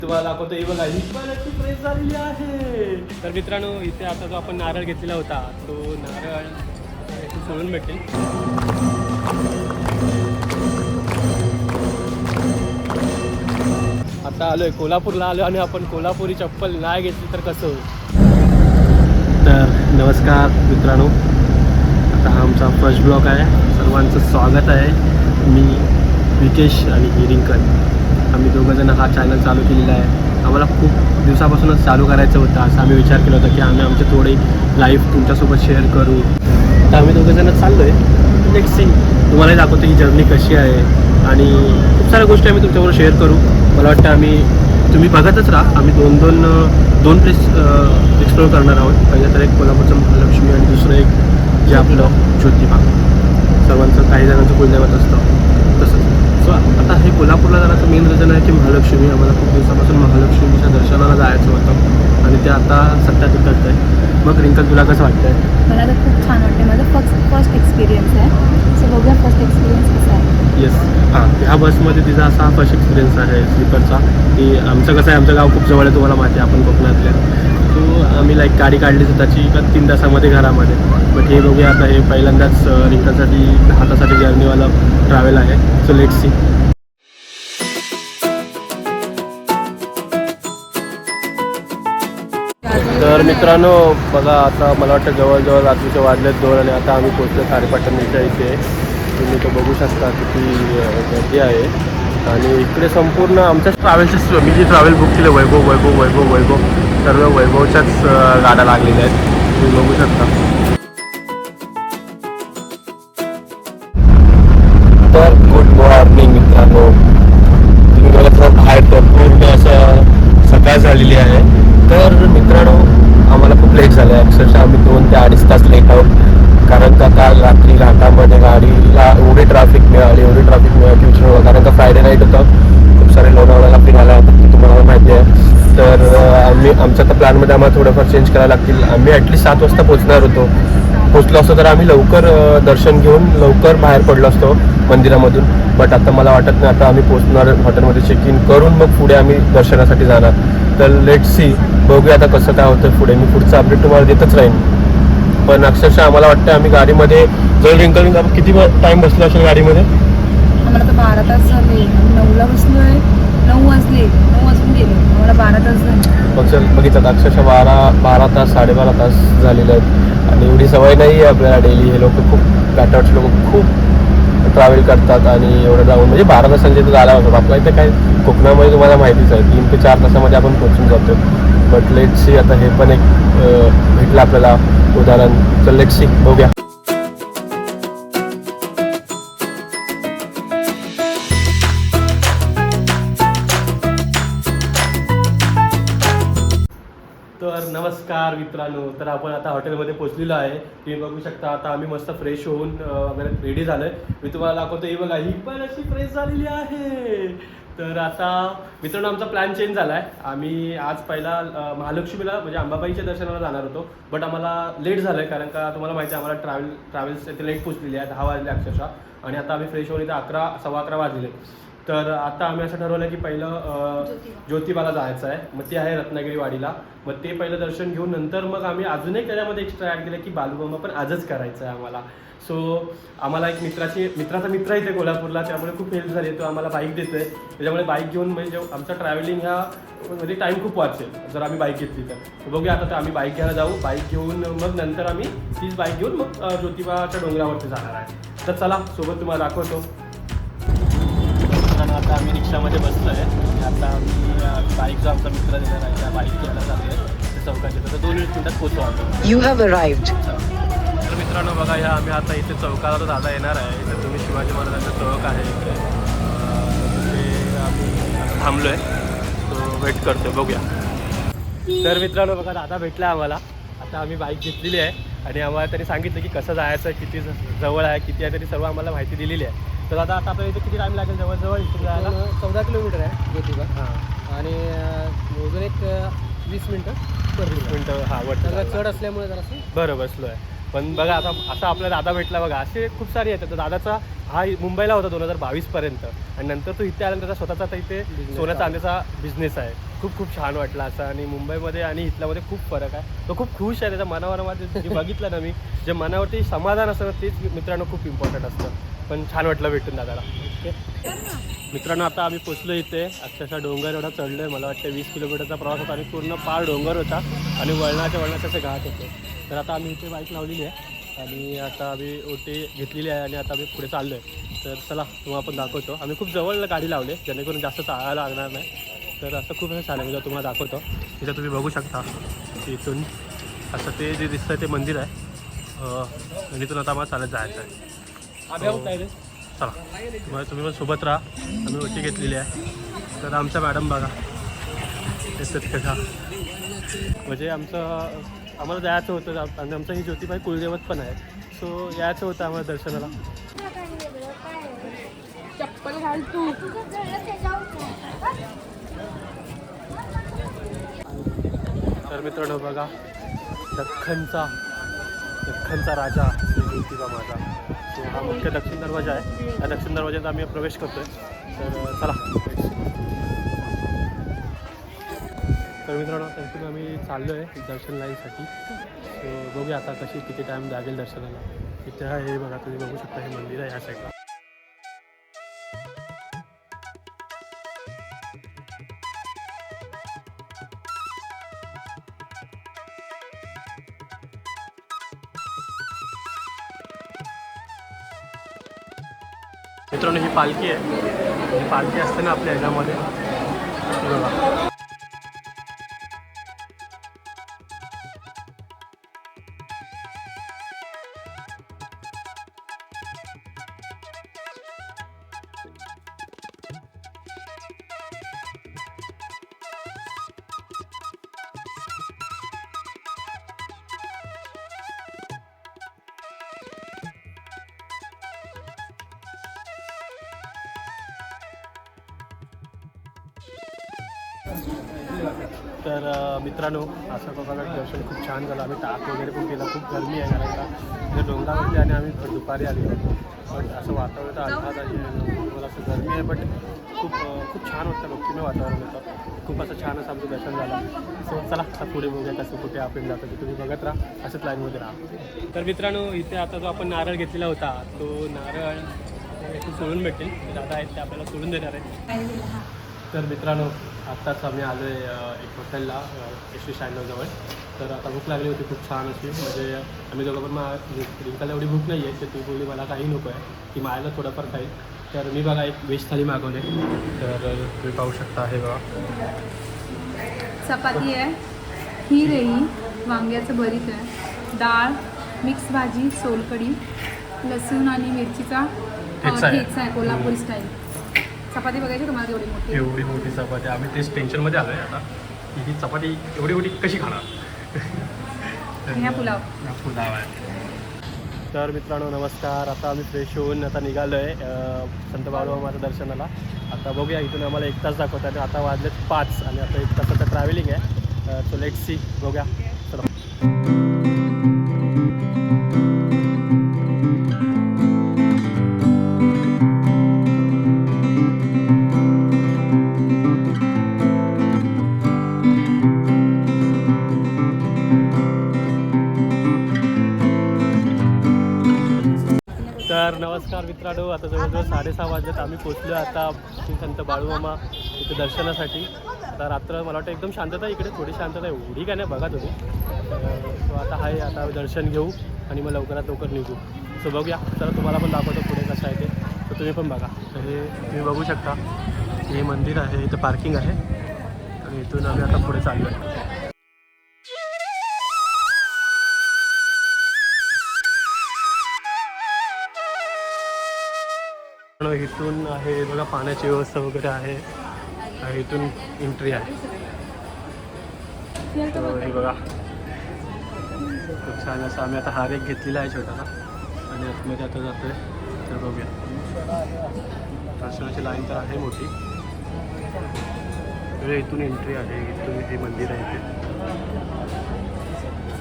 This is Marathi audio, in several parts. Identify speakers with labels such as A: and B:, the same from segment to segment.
A: तुम्हाला दाखवतो ही बघा, ही पण अशी फ्रेश झालेली आहे. तर मित्रांनो, इथे आता जो आपण नारळ घेतलेला होता तो नारळ इथे सोडून भेटेल. आता आलोय कोल्हापूरला आलो आणि आपण कोल्हापुरी चप्पल नाही घेतली तर कसं होईल. तर नमस्कार मित्रांनो, आता हा आमचा फर्स्ट ब्लॉग आहे. सर्वांचं स्वागत आहे. मी विकेश आणि ही रिंकल, आम्ही दोघंजण हा चॅनल चालू केलेला आहे. आम्हाला खूप दिवसापासूनच चालू करायचं होतं. असं आम्ही विचार केला होता की आम्ही आमचे थोडे लाईफ तुमच्यासोबत शेअर करू. तर आम्ही दोघंजणं चाललो आहे. लेट्स सी, तुम्हालाही दाखवतो ही जर्नी कशी आहे आणि खूप साऱ्या गोष्टी आम्ही तुमच्याबरोबर शेअर करू. मला वाटतं तुम्ही बघतच राहा. आम्ही दोन प्लेस एक्सप्लोअर करणार आहोत. पहिलं तर एक कोल्हापूरचं महालक्ष्मी आणि दुसरं एक जे आपलं ज्योतिबा. सर्वांचं काही जणांचं कुलदैवत असतं तसंच. सो आता हे कोल्हापूरला जाण्याचं मेन रिझन आहे की महालक्ष्मी. आम्हाला खूप दिवसापासून महालक्ष्मीच्या दर्शनाला जायचं होतं आणि ते आता सत्यात उतरत आहे. मग रिंकल, तुला कसं वाटतंय?
B: मला तर खूप छान वाटते. माझा फर्स्ट एक्सपिरियन्स आहे. सो बघूया फर्स्ट एक्सपिरियन्स कसा आहे.
A: येस, हां, ह्या बसमध्ये तिचा असा फर्स्ट एक्सपिरियन्स आहे स्लीपरचा. की आमचं कसं आहे, आमचं गाव खूप जवळ आहे, तुम्हाला माहिती आहे, आपण कोकणातले. सो आम्ही गाडी काढली स्वतःची 3 तासामध्ये घरामध्ये. बट हे बघूया आता, हे पहिल्यांदाच रिंकलसाठी 10 तासाची जर्नीवाला ट्रॅव्हल आहे. So let's see. तर मित्रांनो बघा, आता मला वाटतं जवळजवळ रात्रीचे वाजलेत 2 आणि आता आम्ही पोहोचलो खारेपाटणच्या इथे. तुम्ही तो बघू शकता किती गर्दी आहे. आणि इकडे संपूर्ण आमच्याच ट्रॅव्हल्सचे, मी जी ट्रॅव्हल बुक केली वैभव सर्व वैभवच्याच गाड्या लागलेल्या आहेत. तुम्ही बघू शकता. तर गुड मॉर्निंग मित्रांनो. तुम्ही बघा बाहेर तर पूर्ण असं सकाळ झालेली आहे. तर मित्रांनो, आम्हाला खूप लेट झालं आहे. अक्षरशः आम्ही 2 ते 2.5 तास लेट आहोत. कारण का काल रात्री घाटामध्ये गाडीला एवढी ट्रॅफिक मिळाली की विचारू. कारण का फ्रायडे नाईट होतं. खूप सारे लोणावळ्याला फिरायला होतं, ते तुम्हाला माहिती आहे. तर आमच्या तर प्लॅनमध्ये आम्हाला थोडंफार चेंज करायला लागतील. आम्ही ॲटलीस्ट 7 वाजता पोचलो असतो तर आम्ही लवकर दर्शन घेऊन लवकर बाहेर पडलो असतो मंदिरामधून. बट आता मला वाटत नाही. आता आम्ही पोचणार, हॉटेलमध्ये चेक इन करून मग पुढे आम्ही दर्शनासाठी जाणार. तर लेट्स सी, बघूया आता कसं काय होतं पुढे. मी पुढचा अपडेट तुम्हाला देतच राहीन. पण अक्षरशः आम्हाला वाटतं आम्ही गाडीमध्ये जर रिंकल किती टाईम बसलो असेल गाडीमध्ये?
B: आम्हाला तर 12 तास झाले. 9ला बसलो आहे. 9 वाजून गेले. आम्हाला 12 तास झाले.
A: मग बघितलं अक्षरशः 12 तास 12.5 तास झालेले आहेत. आणि एवढी सवय नाही आहे आपल्याला डेली. हे लोक खूप पॅटर्स लोक खूप ट्रॅव्हल करतात आणि एवढं जाऊन म्हणजे 12 तासांचे तर जायला होतं. आपल्या इथे काय कोकणामध्ये तुम्हाला माहितीच आहे, 3 ते 4 तासामध्ये आपण पोहोचून जातो. बट लेट्स सी, आता हे पण एक भेटलं आपल्याला उदाहरण. तर लेट्स सी, बघूया. तर नमस्कार मित्रांनो, तर आपण आता हॉटेलमध्ये पोहोचलेलो आहे. तुम्ही बघू शकता. आता आम्ही मस्त फ्रेश होऊन वगैरे रेडी झालो आहे. मी तुम्हाला दाखवतो. ही बघा, ही पण अशी फ्रेश झालेली आहे. तर आता मित्रांनो, आमचा प्लॅन चेंज झाला आहे. आम्ही आज पहिला महालक्ष्मीला म्हणजे अंबाबाईच्या दर्शनाला जाणार होतो. बट आम्हाला लेट झालं आहे. कारण का तुम्हाला माहिती आहे, आम्हाला ट्रॅव्हल्स इथे लेट पोचलेली आहे. 10 वाजले अक्षरशः. आणि आता आम्ही फ्रेश होऊन इथे 11 वाजले. तर आता आम्ही असं ठरवलं की पहिलं ज्योतिबाला जायचं आहे. मग ते आहे रत्नागिरी वाडीला. मग ते पहिलं दर्शन घेऊन नंतर मग आम्ही अजून एक त्याच्यामध्ये एक्स्ट्रा ॲड केलं की बालूमामा पण आजच करायचं आहे आम्हाला. सो आम्हाला एक मित्राचा मित्र इथे कोल्हापूरला, त्यामुळे खूप हेल्प झाली. तो आम्हाला बाईक देतो आहे. त्याच्यामुळे बाईक घेऊन म्हणजे आमचा ट्रॅव्हलिंग मध्ये टाईम खूप वाचेल जर आम्ही बाईक घेतली तर. बघूया आता आम्ही बाईक घ्यायला जाऊ. बाईक घेऊन मग नंतर आम्ही तीच बाईक घेऊन मग ज्योतिबाच्या डोंगरावरती जाणार आहे. तर चला, सोबत तुम्हाला दाखवतो. आता आम्ही रिक्षामध्ये बसलो आहे. आता आम्ही बाईक जो आमचा मित्र देणार आहे त्या बाईक घ्यायला चालू आहे ते चौकाच्या. तर 2 मिनिटात पोहोचू आम्ही.
C: You have arrived.
A: तर मित्रांनो बघा, ह्या आम्ही आता इथे चौकाला तर दादा येणार आहे. इथे तुम्ही शिवाजी महाराजांचं चौक आहे इथे. तिथे आम्ही थांबलो आहे. तो वेट करतो, बघूया. तर मित्रांनो बघा, दादा भेटला आम्हाला. आता आम्ही बाईक घेतलेली आहे आणि आम्हाला त्यांनी सांगितलं की कसं जायचं, किती जवळ आहे, किती आहे, तरी सर्व आम्हाला माहिती दिलेली आहे. तर दादा आता आपल्याला इथे किती टाईम लागेल जवळजवळ इथून जायला?
D: 14 किलोमीटर आहे ज्योतिबा.
A: हां,
D: आणि अजून एक 20 मिनटं.
A: 20 मिनटं. हां,
D: त्याला
A: वरती
D: चढ असल्यामुळे जरासं
A: बरं बसलो आहे. पण बघा, आता असा आपला दादा भेटला बघा. असे खूप सारे आहेत. तर दादाचा हा मुंबईला होता 2022 पर्यंत आणि नंतर तो इथे आल्यानंतर त्याचा स्वतःचा आता इथे सोन्या चांदीचा बिझनेस आहे. खूप खूप छान वाटलं असं. आणि मुंबईमध्ये आणि इथल्यामध्ये खूप फरक आहे. तो खूप खुश आहे त्याच्या मनावरमध्ये जे बघितलं ना मी, जे मनावरती समाधान असतं ना, तेच मित्रांनो खूप इम्पॉर्टंट असतं. पण छान वाटलं भेटून दादाला. ओके मित्रांनो, आता आम्ही पोचलो इथे. अक्षरशः डोंगर एवढा चढलो आहे, मला वाटतं 20 किलोमीटरचा प्रवास होता आणि पूर्ण पार डोंगर होता आणि वळणाचे असे घाट होते. तर आता आम्ही इथे बाईक लावलेली आहे आणि आता आम्ही ओटी घेतलेली आहे आणि आता आम्ही पुढे चाललो आहे. तर चला तुम्हाला पण दाखवतो. आम्ही खूप जवळ गाडी लावली जेणेकरून जास्त चालायला लागणार नाही. तर असं खूप असं छान आहे, मी तुम्हाला दाखवतो. इथं तुम्ही बघू शकता इथून असं ते जे दिसतं ते मंदिर आहे आणि इथून आता आम्हाला चालत जायचं आहे. चला मग तुम्ही पण सोबत राहा. आम्ही ओटी घेतलेली आहे. तर आमच्या मॅडम बघा येतात कशा, म्हणजे आम्हाला जायचं होतं आणि आमचं ही ज्योतिबाई कुलदेवत पण आहे. सो यायचं होतं आम्हाला दर्शनाला.
B: चप्पल घाल तू.
A: तर मित्रांनो बघा, दख्खनचा राजा ज्योतिबा माझा. तो हा मुख्य दक्षिण दरवाजा आहे. या दक्षिण दरवाज्यात आम्ही प्रवेश करतोय. तर चला. तर मित्रांनो त्यांच्यातून आम्ही चाललो आहे दर्शन लाईनसाठी. सो बघूया आता किती टाईम लागेल दर्शनाला. इथे हे बघा, तुम्ही बघू शकता हे मंदिर आहे ह्या साईडला. मित्रांनो ही पालखी आहे. ही पालखी असते ना आपल्या ह्याच्यामध्ये, बघा. तर मित्रांनो असं बघा, दर्शन खूप छान झालं. आम्ही टाक वगैरे पण केला. खूप गरमी आहे कारण का म्हणजे डोंगरावरती आणि आम्ही दुपारी आली. पण असं वातावरण तर आल्हाद आहे, मला असं गरमी आहे, बट खूप छान होतं. भक्तिमय वातावरण होतं. खूप असं छान असं आमचं दर्शन झालं. सो चला आता पुढे बघूया कसं कुठे आपण जातो. ते तुम्ही बघत राहा, असंच लाईनमध्ये राहा. तर मित्रांनो इथे आता जो आपण नारळ घेतलेला होता तो नारळ इथे सोडून भेटेल. दादा आहेत ते आपल्याला सोडून देणार आहे. तर मित्रांनो आत्ताच आम्ही आलो आहे एक हॉटेलला एस.टी. स्टँडजवळ. तर आता भूक लागली होती खूप छान अशी. म्हणजे आम्ही दोघं पण रिंकाला एवढी भूक नाही आहे. तर ती बोलली मला काही नको आहे, ती मायला थोडंफार खाईल. तर मी बघा एक व्हेज थाली मागवले. तर तुम्ही पाहू शकता हे बघा,
B: चपाती आहे, खीर आहे, ही वांग्याचं भरीत आहे, डाळ, मिक्स भाजी, सोलकढी, लसूण आणि मिरचीचा ठेचा आहे कोल्हापुरी स्टाईल. चपाती बघायची तुम्हाला
A: एवढी मोठी चपाती. आम्ही तेच टेन्शनमध्ये आलो आहे आता की ही चपाती एवढी मोठी कशी खाणार.
B: पुलाव
A: आहे. तर मित्रांनो नमस्कार. आता आम्ही फ्रेश होऊन आता निघालो आहे संत बाळूमामाच्या दर्शनाला. आता बघूया, इथून आम्हाला 1 तास दाखवतात आणि आता वाजलेत 5 आणि आता 1 तासाचं ट्रॅव्हलिंग आहे. सो लेट्स सी, बघूया. चला. तर नमस्कार मित्रांनो, आता जवळजवळ 6:30 वाजल्यात. आम्ही पोचलो आता श्री संत बाळूमामा इथे दर्शनासाठी. आता रात्र मला वाटतं एकदम शांतता इकडे, थोडी शांतता एवढी काय नाही बघा तुम्ही. सो आता आहे, आता दर्शन घेऊ आणि मग लवकरात लवकर निघू. सो बघूया, तर तुम्हाला पण दाखवतो पुढे कसं आहे ते. तर तुम्ही पण बघा. तर हे तुम्ही बघू शकता, हे मंदिर आहे, इथं पार्किंग आहे आणि इथून आम्ही आता पुढे चाललो आहे. इथून आहे बघा पाण्याची व्यवस्था वगैरे आहे आणि इथून एंट्री आहे. हे बघा खूप छान असं. आम्ही आता हार एक घेतलेला आहे छोटासा आणि आतमध्ये आता जातो आहे. तर बघूया, दर्शनाची लाईन तर आहे मोठी. इथून एंट्री आहे, इथून हे मंदिर आहे. इथे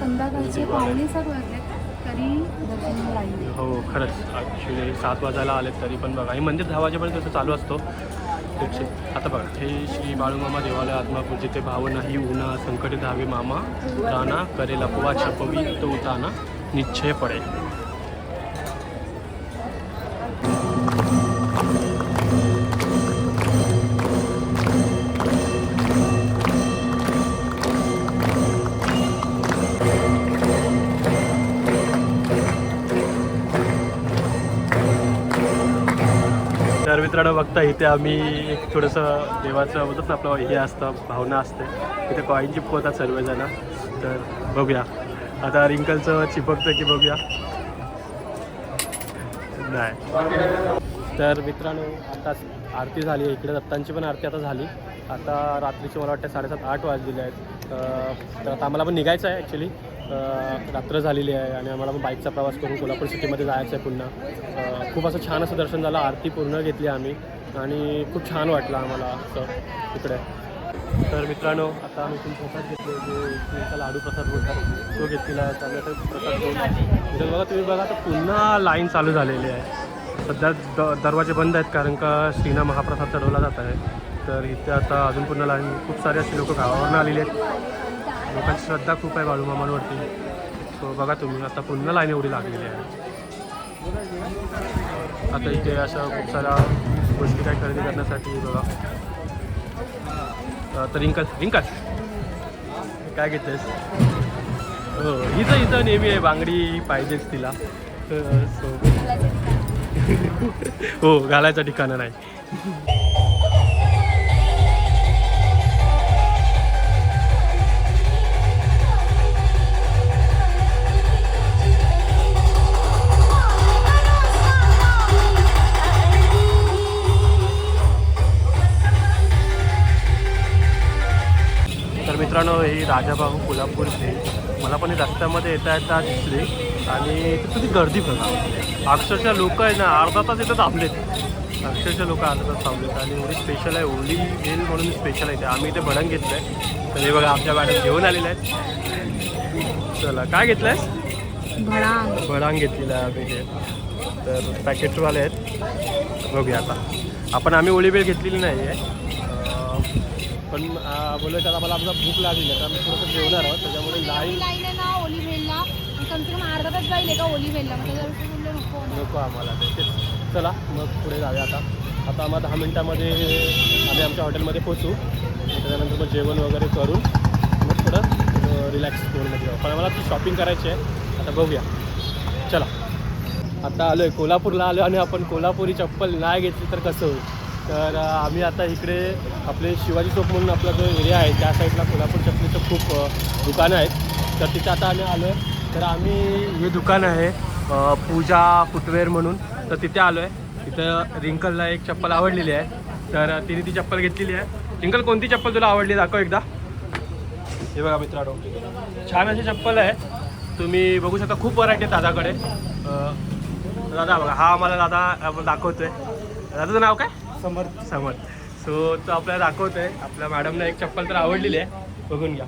B: संध्याकाळचे 5:45 वाजले तरी दर्शनाला लाईन.
A: हो खरंच, ॲक्च्युली 7 वाजायला आले तरी पण बघा, हे मंदिर 10 वाजेपर्यंत तसं चालू असतो. अपेक्षित. आता बघा हे श्री बाळूमामा देवालय आत्मापूर जिथे भाव नाही उन्हा संकट धावे मामा राणा करेल अपवा छपवी तो उताना निश्चय पडे. तर मित्रांनो बघता इथे आम्ही एक थोडंसं देवाचं बोलतात ना आपलं हे असतं भावना असते इथे कॉईन चिपकवतात सर्वजण. तर बघूया आता रिंकलचं चिपकतं की बघूया. नाही तर मित्रांनो आता आरती झाली आहे इकडे दत्तांची पण आरती आता झाली. आता रात्रीचे मला वाटतं 7:30-8 वाजलेले आहेत. तर आता आम्हाला पण निघायचं आहे ॲक्च्युली. रात्र झालेली आहे आणि आम्हाला पण बाईकचा प्रवास करून कोल्हापूर सिटीमध्ये जायचं आहे पुन्हा. खूप असं छान असं दर्शन झालं. आरती पूर्ण घेतली आम्ही आणि खूप छान वाटलं आम्हाला असं इकडे. तर मित्रांनो आता आम्ही तुम्ही प्रसाद घेतले जो तुमचा लाडू प्रसाद बोलतात तो घेतलेला आहे. आम्ही आता प्रसाद घेऊन इथे बघा तुम्ही बघा तर पुन्हा लाईन चालू झालेली आहे. सध्या दरवाजे बंद आहेत कारण का श्रीना महाप्रसाद चढवला जात आहे. तर इथे आता अजून पुन्हा लाईन खूप सारे असे लोक गावावरून आलेले आहेत. लोकांची श्रद्धा खूप आहे बाळूमामांवरती. सो बघा तुम्ही आता पुन्हा लाईन एवढी लागलेली आहे. आता इथे अशा खूप साऱ्या गोष्टी काय खरेदी करण्यासाठी बघा. तर रिंकल काय घेतेस? हो इथं नेहमी आहे बांगडी पाहिजेच तिला. सो हो घालायचं ठिकाणं नाही. तर मित्रांनो ही राजाभाऊ कोल्हापूर इथे मला पण रस्त्यामध्ये येता दिसली आणि तिथं ती गर्दी बघा. अक्षरशः लोक आहे ना अर्धा तास इथं थांबलेत. अक्षरशः लोक अर्धा तास थांबलेत आणि एवढी स्पेशल आहे ओली वेल म्हणून स्पेशल आहे. आम्ही इथे भडंग घेतलं आहे. तर हे बघा आमच्या मॅडम घेऊन आलेल्या आहेत. चला काय घेतलं आहे? भडांग घेतलेलं आहे आम्ही हे. तर पॅकेटवाले आहेत. बघूया आता आपण आम्ही ओली वेल घेतलेली नाही आहे पण बोललो त्याला मला आपला भूक लागली आहे तर आम्ही थोडंसं जेवणार आहोत त्याच्यामुळे
B: लाईन आहे ना ओलिव्हेलला कमसे कम अर्धा तास जाईल का ओलिव्हेलला
A: नको आम्हाला ते. चला मग पुढे जाऊया आता आम्हाला 10 मिनटामध्ये आम्ही आमच्या हॉटेलमध्ये पोचू. त्याच्यानंतर मग जेवण वगैरे करून मग थोडं रिलॅक्स मोडमध्ये जाऊ. पण आम्हाला ती शॉपिंग करायची आहे. आता बघूया चला. आता आलो आहे कोल्हापूरला आलो आणि आपण कोल्हापुरी चप्पल नाही घेतली तर कसं होईल. तर आम्ही आता इकडे आपले शिवाजी चौक म्हणून आपला जो एरिया आहे त्या साईडला कोल्हापूर चप्पलीचं खूप दुकानं आहेत. तर तिथे आता आम्ही आलो आहे. तर आम्ही हे दुकान आहे पूजा फुटवेअर म्हणून. तर तिथे आलो आहे. तिथं रिंकलला एक चप्पल आवडलेली आहे. तर तिने ती चप्पल घेतलेली आहे. रिंकल कोणती चप्पल तुला आवडली दाखव एकदा. हे बघा मित्रांनो छान अशी चप्पल आहे. तुम्ही बघू शकता खूप व्हरायटी आहे दादाकडे. दादा बघा हा आम्हाला दादा दाखवतोय. दादाचं नाव काय? समर्थ. सो तो आपल्याला दाखवतोय. आपल्या मॅडमला एक चप्पल तर आवडलेली आहे. बघून घ्या.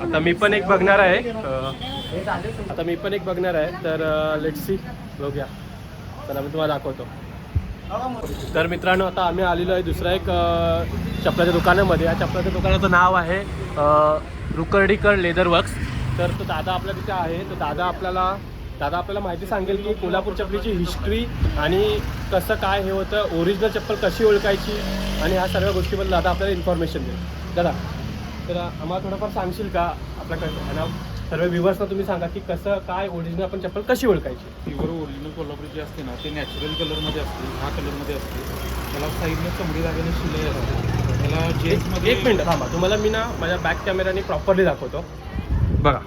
A: आता मी पण एक बघणार आहे. तर लेट्स सी बघूया. चला मी तुम्हाला दाखवतो. तर मित्रांनो आता आम्ही आलेलो आहे दुसऱ्या एक चपलाच्या दुकानामध्ये. या चपलाच्या दुकानाचं नाव आहे रुकर्डीकर लेदर वर्क्स. तर तो दादा आपल्या तिथे आहे. तो दादा आपल्याला माहिती सांगेल की कोल्हापूर चपलीची हिस्ट्री आणि कसं काय हे होतं ओरिजिनल चप्पल कशी ओळखायची आणि ह्या सर्व गोष्टीबद्दल दादा आपल्याला इन्फॉर्मेशन देईल. दादा तर आम्हाला थोडंफार सांगशील का आपल्या सर्व व्ह्युअर्सना तुम्ही सांगा की कसं काय ओरिजिनल आपण चप्पल कशी ओळखायची.
C: प्युअर ओरिजिनल कोल्हापुरी जी असते ना ते नॅचरल कलरमध्ये असते. ह्या कलरमध्ये असते. त्याला साईडने चमडी लागेल शिलाई असते. त्याला जेन्समध्ये
A: एक मिनटं थांबा. तुम्हाला मी ना माझ्या बॅक कॅमेराने प्रॉपरली दाखवतो. बघा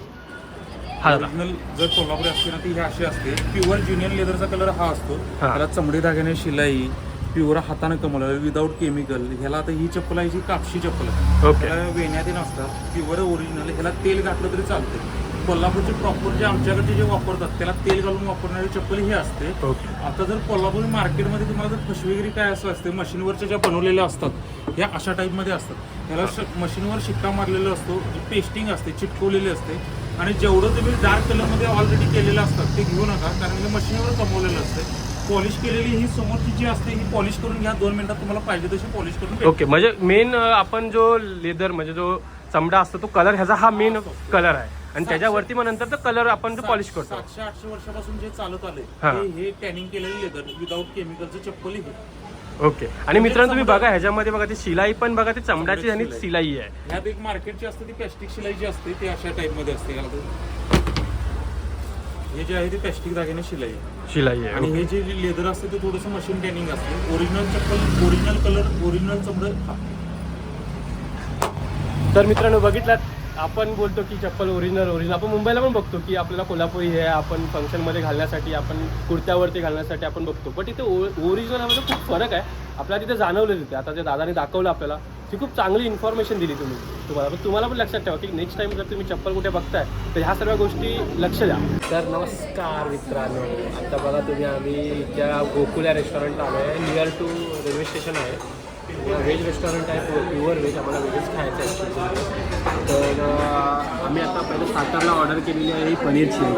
A: हा
C: ओरिजिनल जर कोल्हापुरी असते ना ती ही अशी असते. प्युअर ज्युनियर लेदरचा कलर हा असतो. त्याला चमडी धाग्याने शिलाई प्युअर हाताने कमवलं विदाऊट केमिकल. ह्याला आता ही चप्पल आहे जी कापशी चप्पल आहे. त्याला वेण्यात नसतात. प्युअर ओरिजिनल ह्याला तेल घातलं तरी चालतं. कोल्हापूरचे प्रॉपर जे आमच्याकडचे जे वापरतात त्याला तेल घालून वापरणारी चप्पल ही असते. आता जर कोल्हापूर मार्केटमध्ये तुम्हाला जर फसवेगिरी काय असं असते मशीनवरच्या ज्या बनवलेल्या असतात ह्या अशा टाईपमध्ये असतात. ह्याला मशीनवर शिक्का मारलेला असतो. पेस्टिंग असते चिटकवलेली असते. आणि जेवढं तुम्ही डार्क कलरमध्ये ऑलरेडी केलेलं असतात ते घेऊ नका कारण हे मशीनवर कमवलेलं असते. पॉलिश केलेली ही समोरची जी असते ही पॉलिश करून घ्या 2 मिनिटात तुम्हाला पाहिजे तशी पॉलिश करून भेटेल.
A: ओके, म्हणजे मेन आपण जो लेदर म्हणजे जो चमडा असतो तो कलर ह्याचा हा मेन कलर आहे आणि त्याच्यावरती मग नंतर तो कलर आपण पॉलिश करतो.
C: 700-800 वर्षापासून जे चालत
A: हा.
C: आले हे टॅनिंग केलेलं लेदर विदाऊट केमिकलचं चप्पल हे.
A: ओके. आणि मित्रांनो तुम्ही बघा ह्याच्यामध्ये बघा ती शिलाई पण बघा ती चमड्याची आणि शिलाई आहे.
C: ह्यात एक मार्केटची असते ती प्लॅस्टिक शिलाई जी असते ती अशा टाइप मध्ये असते. हे जे आहे ते प्लॅस्टिक दागिने शिलाई आहे.
A: शिलाई आहे.
C: आणि हे जे लेदर असते ते थोडंसं मशीन टॅनिंग असते. ओरिजिनल चप्पल, ओरिजिनल कलर, ओरिजिनल चमडं.
A: तर मित्रांनो बघितलात आपण बोलतो की चप्पल ओरिजिनल आपण मुंबईला पण बघतो की आपल्याला कोल्हापुरी हे आपण फंक्शनमध्ये घालण्यासाठी आपण कुर्त्यावरती घालण्यासाठी आपण बघतो. पण इथे ओरिजिनलमध्ये खूप फरक आहे आपल्याला तिथे जाणवलं तिथे. आता जे दादाने दाखवलं आपल्याला ती खूप चांगली इन्फॉर्मेशन दिली तुम्हाला. पण तुम्हाला पण लक्षात ठेवा की नेक्स्ट टाइम जर तुम्ही चप्पल कुठे बघताय तर ह्या सर्व गोष्टी लक्ष द्या. तर नमस्कार मित्रांनो, आता बघा तुम्ही आम्ही त्या गोकुल या रेस्टॉरंटला आलो आहे. नियर टू रेल्वे स्टेशन आहे. व्हेज रेस्टॉरंट आहे, प्युअर व्हेज. आम्हाला व्हेजच खायचं आहे. तर आम्ही आता पहिले स्टार्टरला ऑर्डर केलेली आहे ही पनीर चिली.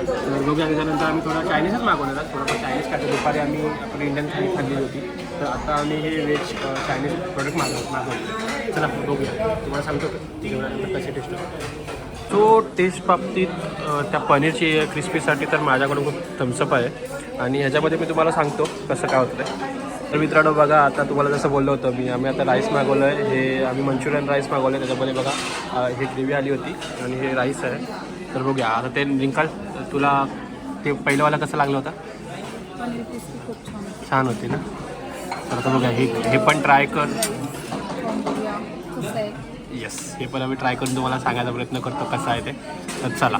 A: तर बघूया त्याच्यानंतर आम्ही थोडा चायनीजच मागवणार आहे. थोडंफार चायनीज खातो. दुपारी आम्ही आपली इंडियन थाळी खाल्ली होती. तर आता आम्ही हे व्हेज चायनीज प्रोडक्ट मागवले. चला बघूया, तुम्हाला सांगतो जेवणानंतर कसे टेस्ट होतं. तो टेस्ट बाबतीत त्या पनीरची क्रिस्पीसाठी तर माझ्याकडून खूप थम्सअप आहे आणि ह्याच्यामध्ये मी तुम्हाला सांगतो कसं काय होतं आहे. तर मित्रांनो बघा, आता तुम्हाला जसं बोललो होतं मी, आम्ही आता राईस मागवलं आहे. हे आम्ही मंचुरियन राईस मागवलं आहे. त्याच्यामध्ये बघा हे ग्रेव्ही आली होती आणि हे राईस आहे. तर बघूया आता ते रिंकल तुला ते पहिलंवाला कसं लागलं होतं?
B: पनीर क्रिस्पी खूप छान आहे.
A: छान होती ना. तर आता बघूया हे पण ट्राय कर.
B: बघूया कसं आहे.
A: येस, हे पण आम्ही ट्राय करून तुम्हाला सांगायचा प्रयत्न करतो कसं आहे ते. तर चला.